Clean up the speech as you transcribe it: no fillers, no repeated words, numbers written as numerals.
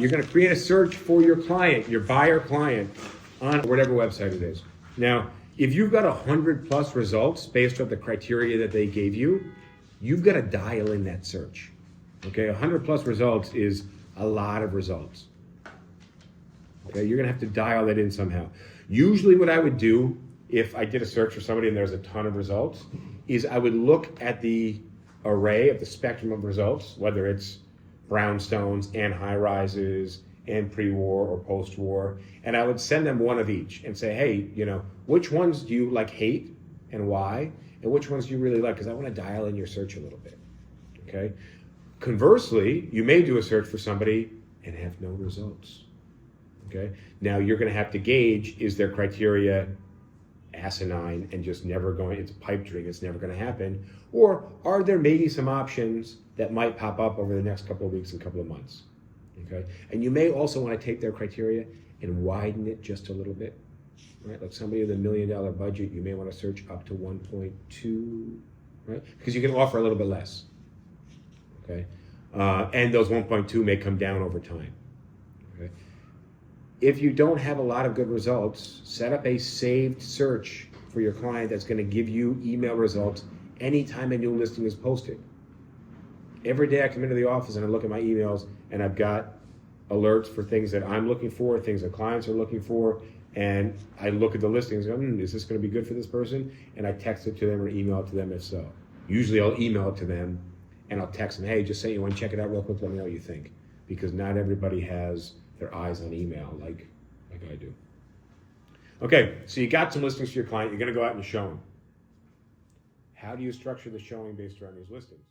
You're going to create a search for your client, your buyer client, on whatever website it is. Now, if you've got 100 plus results based on the criteria that they gave you, you've got to dial in that search. Okay, 100 plus results is a lot of results. Okay, you're gonna have to dial that in somehow. Usually what I would do if I did a search for somebody and there's a ton of results is I would look at the array of the spectrum of results, whether it's brownstones and high rises and pre-war or post-war, and I would send them one of each and say, hey, which ones do you hate and why, and which ones do you really like, because I want to dial in your search a little bit. Okay. Conversely, you may do a search for somebody and have no results. Okay. Now you're going to have to gauge, is their criteria asinine and just never going, it's a pipe dream, it's never going to happen, or are there maybe some options that might pop up over the next couple of weeks and couple of months? Okay. And you may also want to take their criteria and widen it just a little bit. Right? Like somebody with $1 million budget, you may want to search up to 1.2, right? Because you can offer a little bit less. Okay. And those 1.2 may come down over time. Okay. If you don't have a lot of good results, set up a saved search for your client that's going to give you email results anytime a new listing is posted. Every day I come into the office and I look at my emails and I've got alerts for things that I'm looking for, things that clients are looking for, and I look at the listings and go, is this going to be good for this person? And I text it to them or email it to them if so. Usually I'll email it to them and I'll text them, hey, just sent you one, check it out real quick, let me know what you think. Because not everybody has their eyes on email like I do. Okay, so you got some listings for your client, you're going to go out and show them. How do you structure the showing based around these listings?